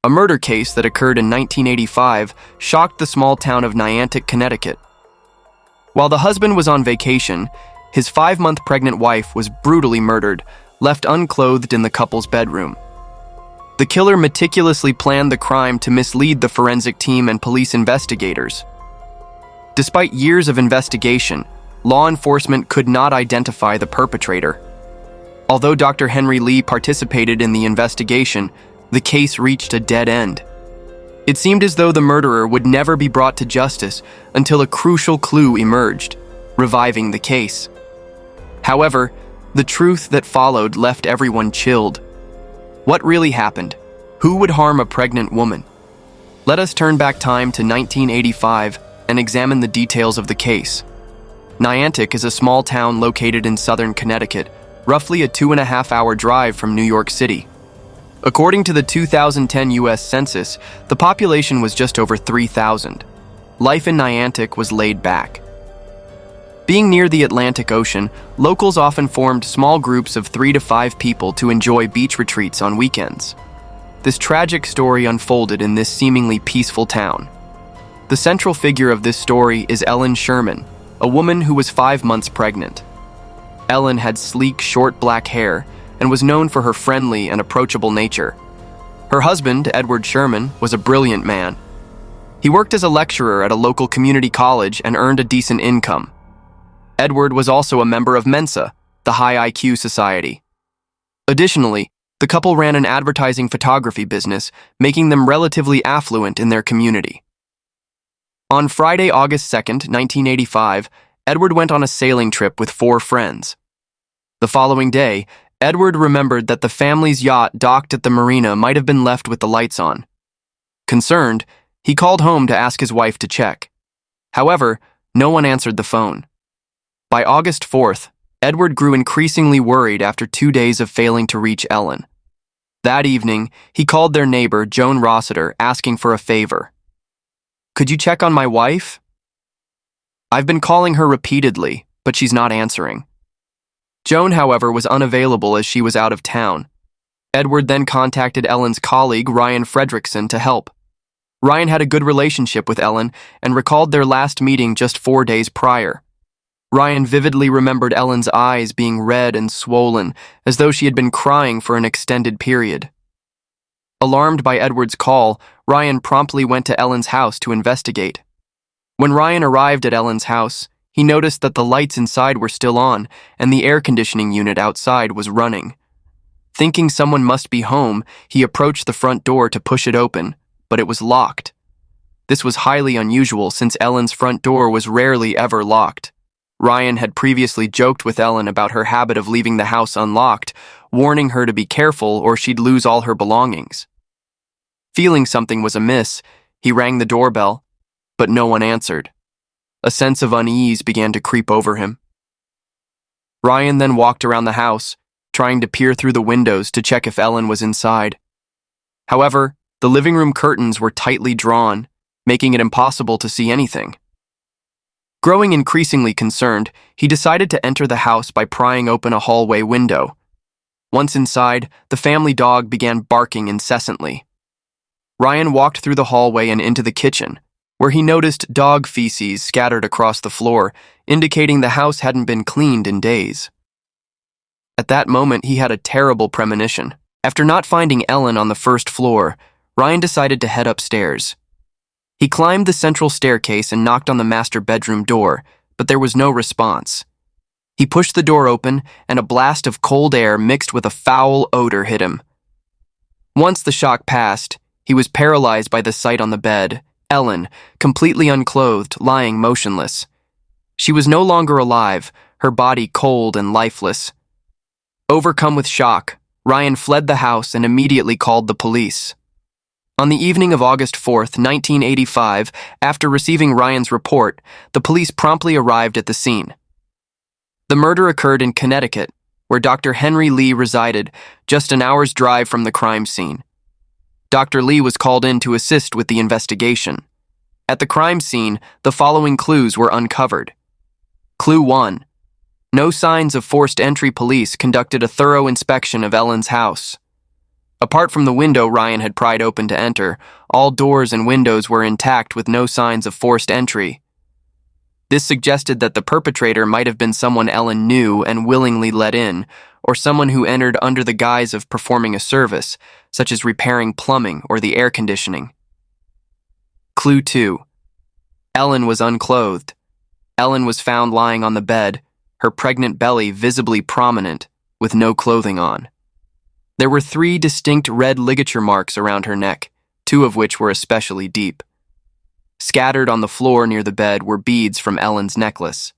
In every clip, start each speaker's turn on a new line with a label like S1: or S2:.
S1: A murder case that occurred in 1985 shocked the small town of Niantic, Connecticut. While the husband was on vacation, his 5-month pregnant wife was brutally murdered, left unclothed in the couple's bedroom. The killer meticulously planned the crime to mislead the forensic team and police investigators. Despite years of investigation, law enforcement could not identify the perpetrator. Although Dr. Henry Lee participated in the investigation, the case reached a dead end. It seemed as though the murderer would never be brought to justice until a crucial clue emerged, reviving the case. However, the truth that followed left everyone chilled. What really happened? Who would harm a pregnant woman? Let us turn back time to 1985 and examine the details of the case. Niantic is a small town located in southern Connecticut, roughly a 2.5-hour drive from New York City. According to the 2010 U.S. Census, the population was just over 3,000. Life in Niantic was laid back. Being near the Atlantic Ocean, locals often formed small groups of 3 to 5 people to enjoy beach retreats on weekends. This tragic story unfolded in this seemingly peaceful town. The central figure of this story is Ellen Sherman, a woman who was 5 months pregnant. Ellen had sleek, short black hair and was known for her friendly and approachable nature. Her husband, Edward Sherman, was a brilliant man. He worked as a lecturer at a local community college and earned a decent income. Edward was also a member of Mensa, the high IQ society. Additionally, the couple ran an advertising photography business, making them relatively affluent in their community. On Friday, August 2nd, 1985, Edward went on a sailing trip with 4 friends. The following day, Edward remembered that the family's yacht docked at the marina might have been left with the lights on. Concerned, he called home to ask his wife to check. However, no one answered the phone. By August 4th, Edward grew increasingly worried after 2 days of failing to reach Ellen. That evening, he called their neighbor, Joan Rossiter, asking for a favor. "Could you check on my wife? I've been calling her repeatedly, but she's not answering." Joan, however, was unavailable as she was out of town. Edward then contacted Ellen's colleague, Ryan Fredrickson, to help. Ryan had a good relationship with Ellen and recalled their last meeting just 4 days prior. Ryan vividly remembered Ellen's eyes being red and swollen, as though she had been crying for an extended period. Alarmed by Edward's call, Ryan promptly went to Ellen's house to investigate. When Ryan arrived at Ellen's house, he noticed that the lights inside were still on and the air conditioning unit outside was running. Thinking someone must be home, he approached the front door to push it open, but it was locked. This was highly unusual since Ellen's front door was rarely ever locked. Ryan had previously joked with Ellen about her habit of leaving the house unlocked, warning her to be careful or she'd lose all her belongings. Feeling something was amiss, he rang the doorbell, but no one answered. A sense of unease began to creep over him. Ryan then walked around the house, trying to peer through the windows to check if Ellen was inside. However, the living room curtains were tightly drawn, making it impossible to see anything. Growing increasingly concerned, he decided to enter the house by prying open a hallway window. Once inside, the family dog began barking incessantly. Ryan walked through the hallway and into the kitchen, where he noticed dog feces scattered across the floor, indicating the house hadn't been cleaned in days. At that moment, he had a terrible premonition. After not finding Ellen on the first floor, Ryan decided to head upstairs. He climbed the central staircase and knocked on the master bedroom door, but there was no response. He pushed the door open, and a blast of cold air mixed with a foul odor hit him. Once the shock passed, he was paralyzed by the sight on the bed, Ellen, completely unclothed, lying motionless. She was no longer alive, her body cold and lifeless. Overcome with shock, Ryan fled the house and immediately called the police. On the evening of August 4th, 1985, after receiving Ryan's report, the police promptly arrived at the scene. The murder occurred in Connecticut, where Dr. Henry Lee resided, just an hour's drive from the crime scene. Dr. Lee was called in to assist with the investigation. At the crime scene, the following clues were uncovered. Clue 1. No signs of forced entry. Police conducted a thorough inspection of Ellen's house. Apart from the window Ryan had pried open to enter, all doors and windows were intact with no signs of forced entry. This suggested that the perpetrator might have been someone Ellen knew and willingly let in, or someone who entered under the guise of performing a service, such as repairing plumbing or the air conditioning. Clue 2. Ellen was unclothed. Ellen was found lying on the bed, her pregnant belly visibly prominent, with no clothing on. There were 3 distinct red ligature marks around her neck, 2 of which were especially deep. Scattered on the floor near the bed were beads from Ellen's necklace.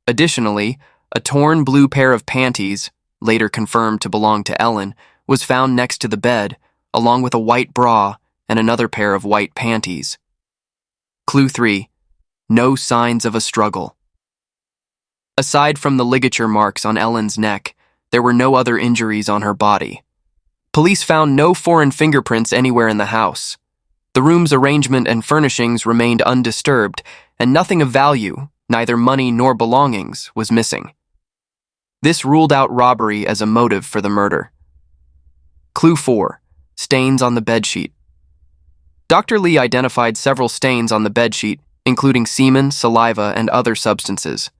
S1: Additionally, a torn blue pair of panties, later confirmed to belong to Ellen, was found next to the bed, along with a white bra and another pair of white panties. Clue 3. No signs of a struggle. Aside from the ligature marks on Ellen's neck, there were no other injuries on her body. Police found no foreign fingerprints anywhere in the house. The room's arrangement and furnishings remained undisturbed, and nothing of value, neither money nor belongings, was missing. This ruled out robbery as a motive for the murder. Clue 4. Stains on the bedsheet. Dr. Lee identified several stains on the bedsheet, including semen, saliva, and other substances.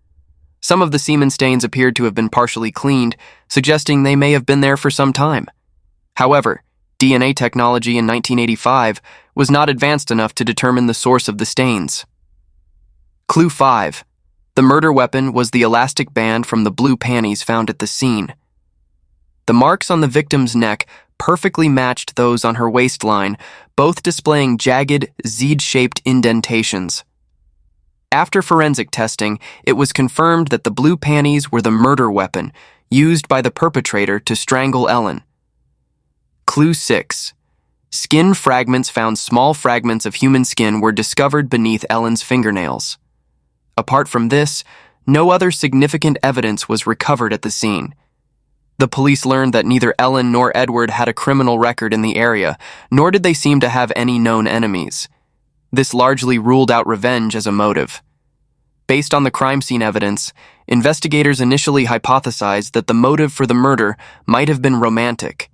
S1: Some of the semen stains appeared to have been partially cleaned, suggesting they may have been there for some time. However, DNA technology in 1985 was not advanced enough to determine the source of the stains. Clue 5. The murder weapon was the elastic band from the blue panties found at the scene. The marks on the victim's neck perfectly matched those on her waistline, both displaying jagged, Z-shaped indentations. After forensic testing, it was confirmed that the blue panties were the murder weapon used by the perpetrator to strangle Ellen. Clue 6. Skin fragments found. Small fragments of human skin were discovered beneath Ellen's fingernails. Apart from this, no other significant evidence was recovered at the scene. The police learned that neither Ellen nor Edward had a criminal record in the area, nor did they seem to have any known enemies. This largely ruled out revenge as a motive. Based on the crime scene evidence, investigators initially hypothesized that the motive for the murder might have been romantic.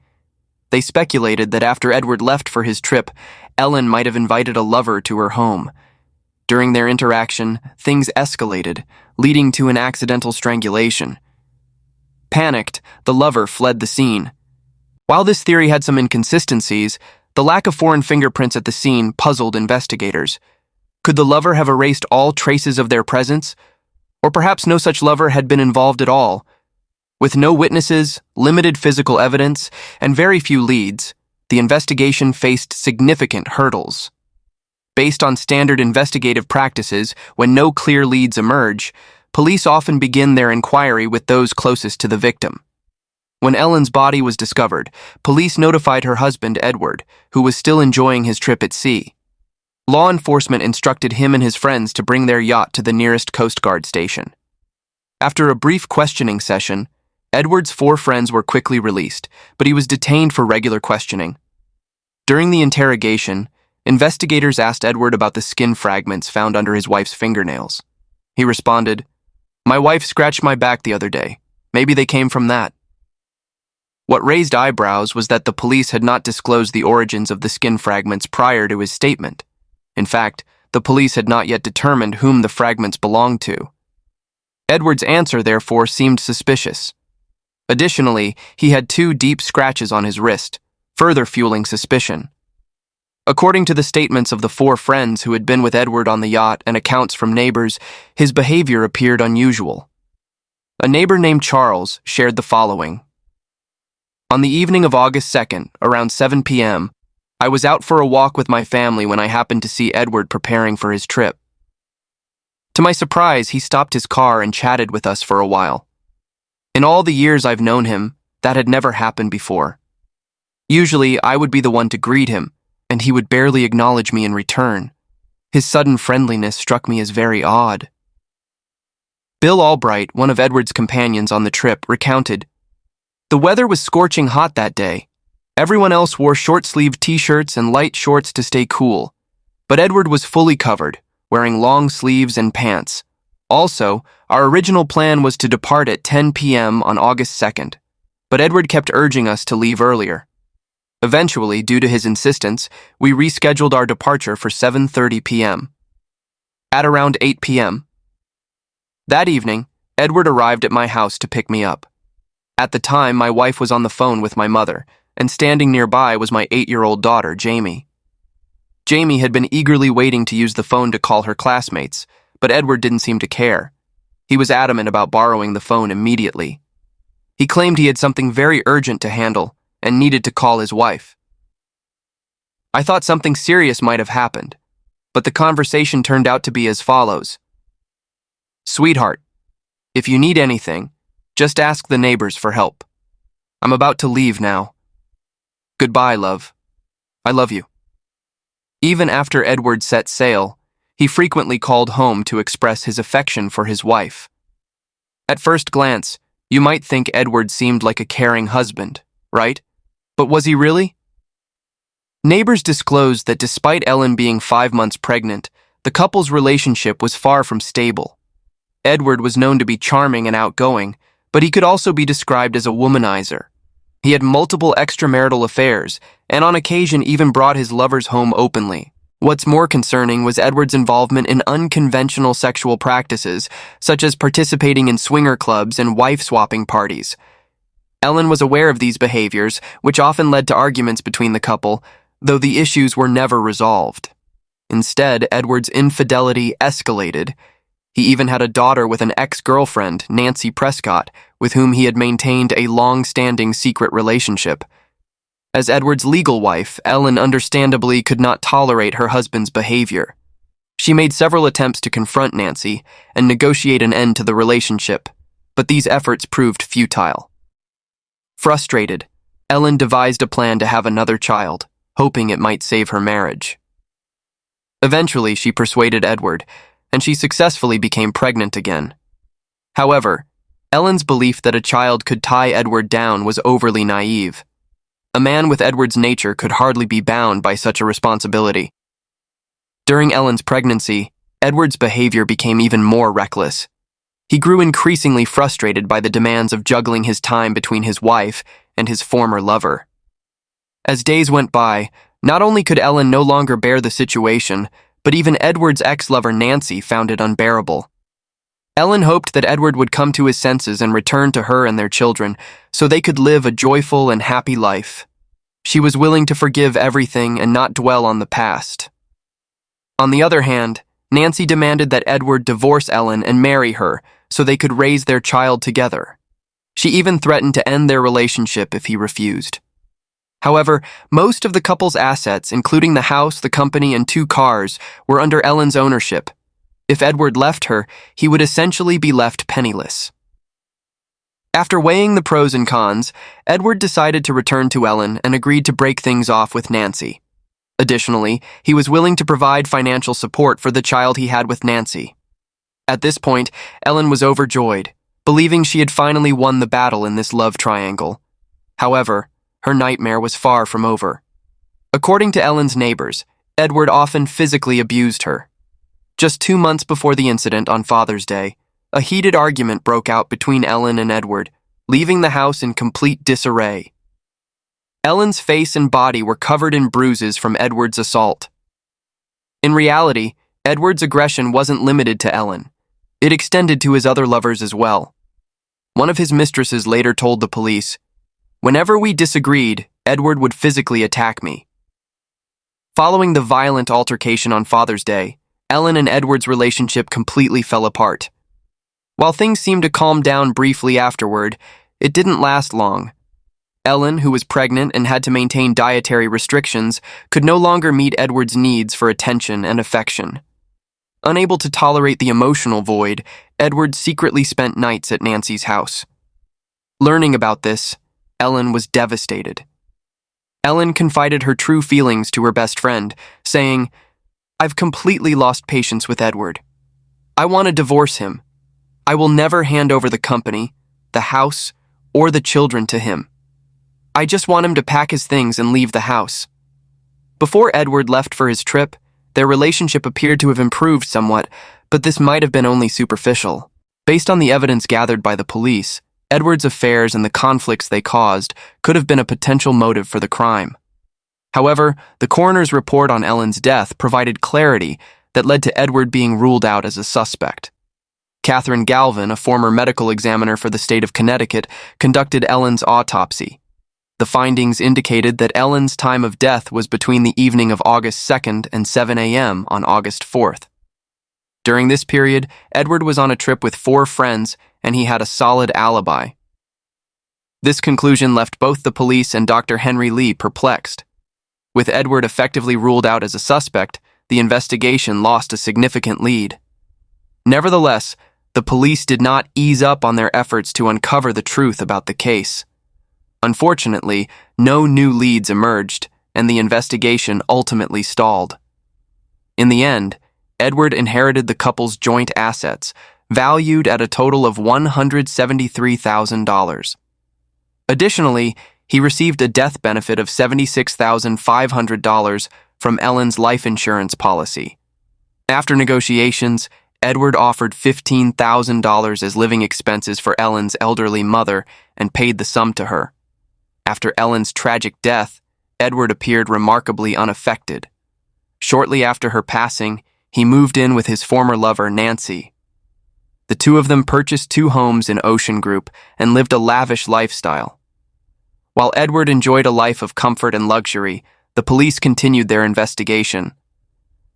S1: They speculated that after Edward left for his trip, Ellen might have invited a lover to her home. During their interaction, things escalated, leading to an accidental strangulation. Panicked, the lover fled the scene. While this theory had some inconsistencies, the lack of foreign fingerprints at the scene puzzled investigators. Could the lover have erased all traces of their presence? Or perhaps no such lover had been involved at all? With no witnesses, limited physical evidence, and very few leads, the investigation faced significant hurdles. Based on standard investigative practices, when no clear leads emerge, police often begin their inquiry with those closest to the victim. When Ellen's body was discovered, police notified her husband, Edward, who was still enjoying his trip at sea. Law enforcement instructed him and his friends to bring their yacht to the nearest Coast Guard station. After a brief questioning session, Edward's 4 friends were quickly released, but he was detained for regular questioning. During the interrogation, investigators asked Edward about the skin fragments found under his wife's fingernails. He responded, "My wife scratched my back the other day. Maybe they came from that." What raised eyebrows was that the police had not disclosed the origins of the skin fragments prior to his statement. In fact, the police had not yet determined whom the fragments belonged to. Edward's answer, therefore, seemed suspicious. Additionally, he had 2 deep scratches on his wrist, further fueling suspicion. According to the statements of the 4 friends who had been with Edward on the yacht and accounts from neighbors, his behavior appeared unusual. A neighbor named Charles shared the following. On the evening of August 2nd, around 7 p.m., I was out for a walk with my family when I happened to see Edward preparing for his trip. To my surprise, he stopped his car and chatted with us for a while. In all the years I've known him, that had never happened before. Usually, I would be the one to greet him, and he would barely acknowledge me in return. His sudden friendliness struck me as very odd. Bill Albright, one of Edward's companions on the trip, recounted, "The weather was scorching hot that day. Everyone else wore short-sleeved t-shirts and light shorts to stay cool, but Edward was fully covered, wearing long sleeves and pants. Also, our original plan was to depart at 10 p.m. on August 2nd, but Edward kept urging us to leave earlier. Eventually, due to his insistence, we rescheduled our departure for 7:30 p.m. At around 8 p.m. that evening, Edward arrived at my house to pick me up. At the time, my wife was on the phone with my mother, and standing nearby was my 8-year-old daughter, Jamie. Jamie had been eagerly waiting to use the phone to call her classmates, but Edward didn't seem to care. He was adamant about borrowing the phone immediately. He claimed he had something very urgent to handle and needed to call his wife. I thought something serious might have happened, but the conversation turned out to be as follows. "Sweetheart, if you need anything, just ask the neighbors for help. I'm about to leave now. Goodbye, love. I love you." Even after Edward set sail, he frequently called home to express his affection for his wife. At first glance, you might think Edward seemed like a caring husband, right? But was he really? Neighbors disclosed that despite Ellen being 5 months pregnant, the couple's relationship was far from stable. Edward was known to be charming and outgoing, but he could also be described as a womanizer. He had multiple extramarital affairs, and on occasion even brought his lovers home openly. What's more concerning was Edward's involvement in unconventional sexual practices, such as participating in swinger clubs and wife-swapping parties. Ellen was aware of these behaviors, which often led to arguments between the couple, though the issues were never resolved. Instead, Edward's infidelity escalated. He even had a daughter with an ex-girlfriend, Nancy Prescott, with whom he had maintained a long-standing secret relationship. As Edward's legal wife, Ellen understandably could not tolerate her husband's behavior. She made several attempts to confront Nancy and negotiate an end to the relationship, but these efforts proved futile. Frustrated, Ellen devised a plan to have another child, hoping it might save her marriage. Eventually, she persuaded Edward, and she successfully became pregnant again. However, Ellen's belief that a child could tie Edward down was overly naive. A man with Edward's nature could hardly be bound by such a responsibility. During Ellen's pregnancy, Edward's behavior became even more reckless. He grew increasingly frustrated by the demands of juggling his time between his wife and his former lover. As days went by, not only could Ellen no longer bear the situation, but even Edward's ex-lover Nancy found it unbearable. Ellen hoped that Edward would come to his senses and return to her and their children, so they could live a joyful and happy life. She was willing to forgive everything and not dwell on the past. On the other hand, Nancy demanded that Edward divorce Ellen and marry her, so they could raise their child together. She even threatened to end their relationship if he refused. However, most of the couple's assets, including the house, the company, and 2 cars, were under Ellen's ownership. If Edward left her, he would essentially be left penniless. After weighing the pros and cons, Edward decided to return to Ellen and agreed to break things off with Nancy. Additionally, he was willing to provide financial support for the child he had with Nancy. At this point, Ellen was overjoyed, believing she had finally won the battle in this love triangle. However, her nightmare was far from over. According to Ellen's neighbors, Edward often physically abused her. Just 2 months before the incident on Father's Day, a heated argument broke out between Ellen and Edward, leaving the house in complete disarray. Ellen's face and body were covered in bruises from Edward's assault. In reality, Edward's aggression wasn't limited to Ellen. It extended to his other lovers as well. One of his mistresses later told the police, "Whenever we disagreed, Edward would physically attack me." Following the violent altercation on Father's Day, Ellen and Edward's relationship completely fell apart. While things seemed to calm down briefly afterward, it didn't last long. Ellen, who was pregnant and had to maintain dietary restrictions, could no longer meet Edward's needs for attention and affection. Unable to tolerate the emotional void, Edward secretly spent nights at Nancy's house. Learning about this, Ellen was devastated. Ellen confided her true feelings to her best friend, saying, "I've completely lost patience with Edward. I want to divorce him. I will never hand over the company, the house, or the children to him. I just want him to pack his things and leave the house." Before Edward left for his trip, their relationship appeared to have improved somewhat, but this might have been only superficial. Based on the evidence gathered by the police, Edward's affairs and the conflicts they caused could have been a potential motive for the crime. However, the coroner's report on Ellen's death provided clarity that led to Edward being ruled out as a suspect. Catherine Galvin, a former medical examiner for the state of Connecticut, conducted Ellen's autopsy. The findings indicated that Ellen's time of death was between the evening of August 2nd and 7 a.m. on August 4th. During this period, Edward was on a trip with 4 friends, and he had a solid alibi. This conclusion left both the police and Dr. Henry Lee perplexed. With Edward effectively ruled out as a suspect, the investigation lost a significant lead. Nevertheless, the police did not ease up on their efforts to uncover the truth about the case. Unfortunately, no new leads emerged, and the investigation ultimately stalled. In the end, Edward inherited the couple's joint assets, valued at a total of $173,000. Additionally, he received a death benefit of $76,500 from Ellen's life insurance policy. After negotiations, Edward offered $15,000 as living expenses for Ellen's elderly mother and paid the sum to her. After Ellen's tragic death, Edward appeared remarkably unaffected. Shortly after her passing, he moved in with his former lover, Nancy. The two of them purchased 2 homes in Ocean Group and lived a lavish lifestyle. While Edward enjoyed a life of comfort and luxury, the police continued their investigation.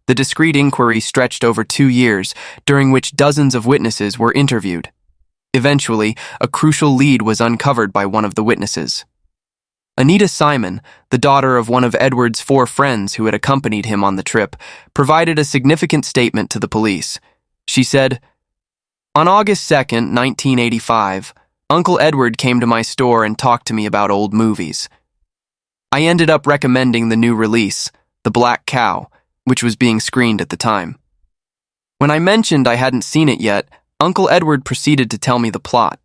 S1: The discreet inquiry stretched over 2 years, during which dozens of witnesses were interviewed. Eventually, a crucial lead was uncovered by one of the witnesses. Anita Simon, the daughter of one of Edward's 4 friends who had accompanied him on the trip, provided a significant statement to the police. She said, "On August 2nd, 1985, Uncle Edward came to my store and talked to me about old movies. I ended up recommending the new release, The Black Cow, which was being screened at the time. When I mentioned I hadn't seen it yet, Uncle Edward proceeded to tell me the plot.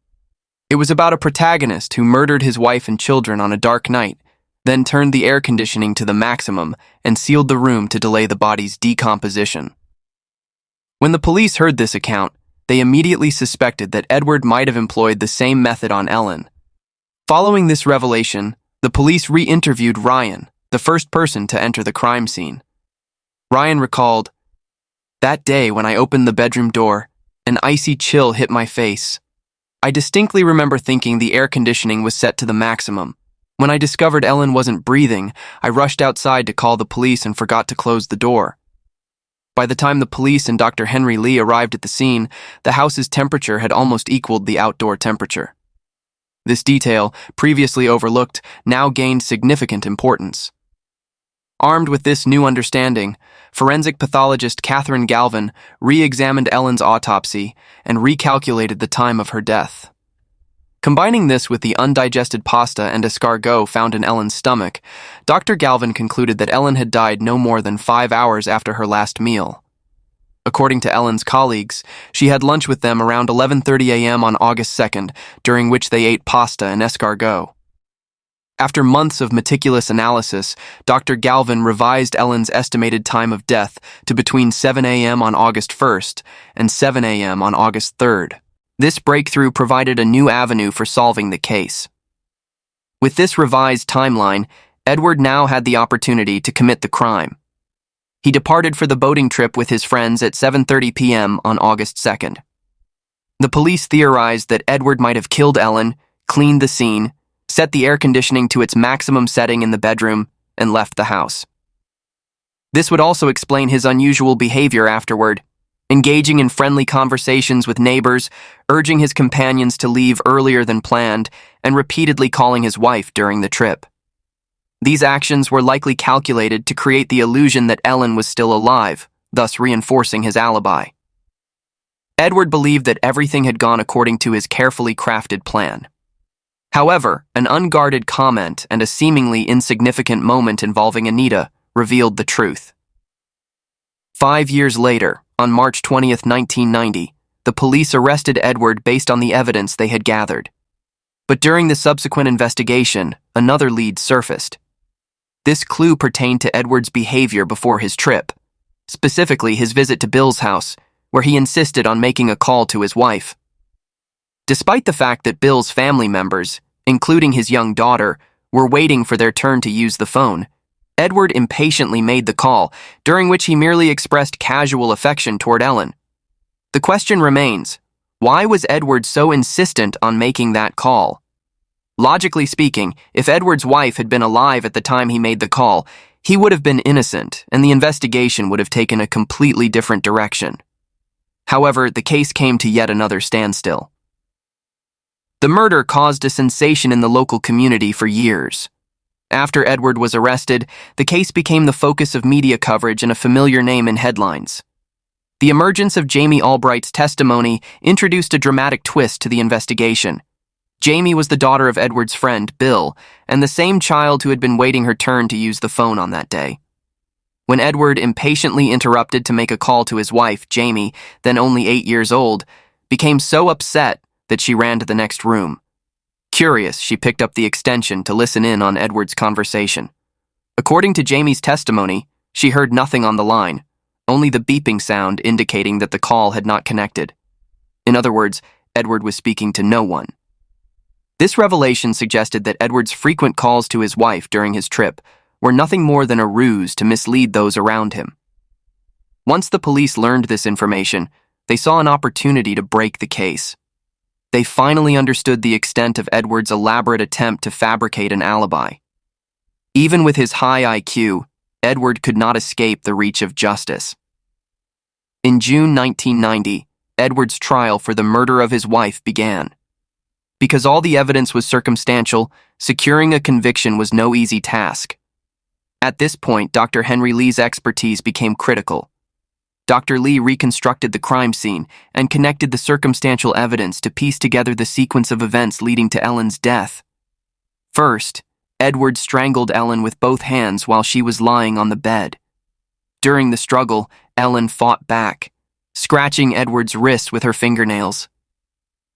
S1: It was about a protagonist who murdered his wife and children on a dark night, then turned the air conditioning to the maximum and sealed the room to delay the body's decomposition." When the police heard this account, they immediately suspected that Edward might have employed the same method on Ellen. Following this revelation, the police re-interviewed Ryan, the first person to enter the crime scene. Ryan recalled, "That day when I opened the bedroom door, an icy chill hit my face. I distinctly remember thinking the air conditioning was set to the maximum. When I discovered Ellen wasn't breathing, I rushed outside to call the police and forgot to close the door. By the time the police and Dr. Henry Lee arrived at the scene, the house's temperature had almost equaled the outdoor temperature." This detail, previously overlooked, now gained significant importance. Armed with this new understanding, forensic pathologist Catherine Galvin re-examined Ellen's autopsy and recalculated the time of her death. Combining this with the undigested pasta and escargot found in Ellen's stomach, Dr. Galvin concluded that Ellen had died no more than 5 hours after her last meal. According to Ellen's colleagues, she had lunch with them around 11:30 a.m. on August 2nd, during which they ate pasta and escargot. After months of meticulous analysis, Dr. Galvin revised Ellen's estimated time of death to between 7 a.m. on August 1st and 7 a.m. on August 3rd. This breakthrough provided a new avenue for solving the case. With this revised timeline, Edward now had the opportunity to commit the crime. He departed for the boating trip with his friends at 7:30 p.m. on August 2nd. The police theorized that Edward might have killed Ellen, cleaned the scene, set the air conditioning to its maximum setting in the bedroom, and left the house. This would also explain his unusual behavior afterward, engaging in friendly conversations with neighbors, urging his companions to leave earlier than planned, and repeatedly calling his wife during the trip. These actions were likely calculated to create the illusion that Ellen was still alive, thus reinforcing his alibi. Edward believed that everything had gone according to his carefully crafted plan. However, an unguarded comment and a seemingly insignificant moment involving Anita revealed the truth. 5 years later, on March 20th, 1990, the police arrested Edward based on the evidence they had gathered. But during the subsequent investigation, another lead surfaced. This clue pertained to Edward's behavior before his trip, specifically his visit to Bill's house, where he insisted on making a call to his wife. Despite the fact that Bill's family members, including his young daughter, were waiting for their turn to use the phone, Edward impatiently made the call, during which he merely expressed casual affection toward Ellen. The question remains, why was Edward so insistent on making that call? Logically speaking, if Edward's wife had been alive at the time he made the call, he would have been innocent, and the investigation would have taken a completely different direction. However, the case came to yet another standstill. The murder caused a sensation in the local community for years. After Edward was arrested, the case became the focus of media coverage and a familiar name in headlines. The emergence of Jamie Albright's testimony introduced a dramatic twist to the investigation. Jamie was the daughter of Edward's friend, Bill, and the same child who had been waiting her turn to use the phone on that day. When Edward impatiently interrupted to make a call to his wife, Jamie, then only 8 years old, became so upset that she ran to the next room. Curious, she picked up the extension to listen in on Edward's conversation. According to Jamie's testimony, she heard nothing on the line, only the beeping sound indicating that the call had not connected. In other words, Edward was speaking to no one. This revelation suggested that Edward's frequent calls to his wife during his trip were nothing more than a ruse to mislead those around him. Once the police learned this information, they saw an opportunity to break the case. They finally understood the extent of Edward's elaborate attempt to fabricate an alibi. Even with his high IQ, Edward could not escape the reach of justice. In June 1990, Edward's trial for the murder of his wife began. Because all the evidence was circumstantial, securing a conviction was no easy task. At this point, Dr. Henry Lee's expertise became critical. Dr. Lee reconstructed the crime scene and connected the circumstantial evidence to piece together the sequence of events leading to Ellen's death. First, Edward strangled Ellen with both hands while she was lying on the bed. During the struggle, Ellen fought back, scratching Edward's wrist with her fingernails.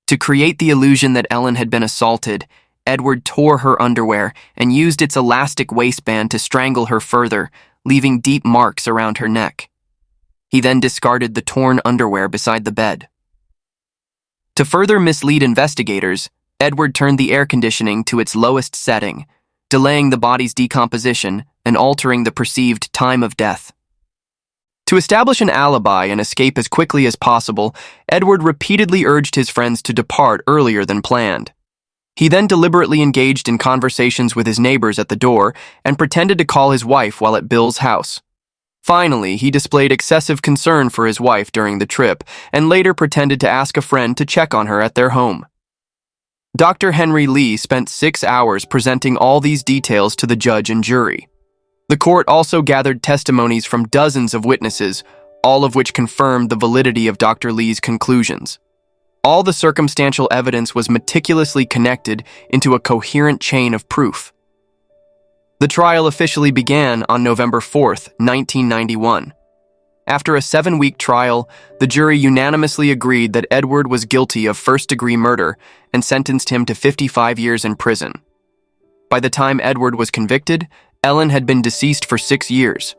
S1: To create the illusion that Ellen had been assaulted, Edward tore her underwear and used its elastic waistband to strangle her further, leaving deep marks around her neck. He then discarded the torn underwear beside the bed. To further mislead investigators, Edward turned the air conditioning to its lowest setting, delaying the body's decomposition and altering the perceived time of death. To establish an alibi and escape as quickly as possible, Edward repeatedly urged his friends to depart earlier than planned. He then deliberately engaged in conversations with his neighbors at the door and pretended to call his wife while at Bill's house. Finally, he displayed excessive concern for his wife during the trip and later pretended to ask a friend to check on her at their home. Dr. Henry Lee spent 6 hours presenting all these details to the judge and jury. The court also gathered testimonies from dozens of witnesses, all of which confirmed the validity of Dr. Lee's conclusions. All the circumstantial evidence was meticulously connected into a coherent chain of proof. The trial officially began on November 4th, 1991. After a 7-week trial, the jury unanimously agreed that Edward was guilty of first-degree murder and sentenced him to 55 years in prison. By the time Edward was convicted, Ellen had been deceased for 6 years.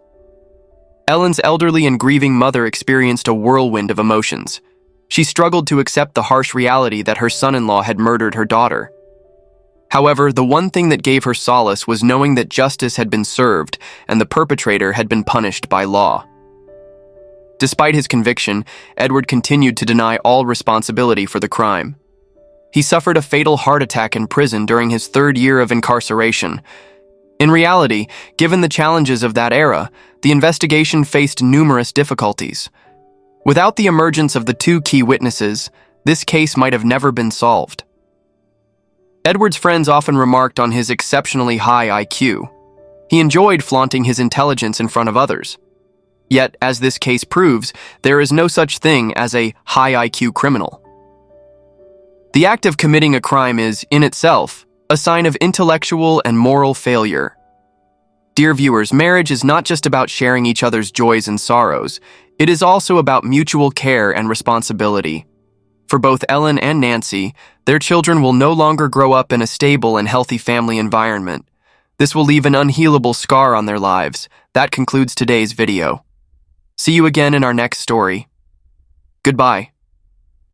S1: Ellen's elderly and grieving mother experienced a whirlwind of emotions. She struggled to accept the harsh reality that her son-in-law had murdered her daughter. However, the one thing that gave her solace was knowing that justice had been served and the perpetrator had been punished by law. Despite his conviction, Edward continued to deny all responsibility for the crime. He suffered a fatal heart attack in prison during his 3rd year of incarceration. In reality, given the challenges of that era, the investigation faced numerous difficulties. Without the emergence of the 2 key witnesses, this case might have never been solved. Edward's friends often remarked on his exceptionally high IQ. He enjoyed flaunting his intelligence in front of others. Yet, as this case proves, there is no such thing as a high IQ criminal. The act of committing a crime is, in itself, a sign of intellectual and moral failure. Dear viewers, marriage is not just about sharing each other's joys and sorrows. It is also about mutual care and responsibility. For both Ellen and Nancy, their children will no longer grow up in a stable and healthy family environment. This will leave an unhealable scar on their lives. That concludes today's video. See you again in our next story. Goodbye.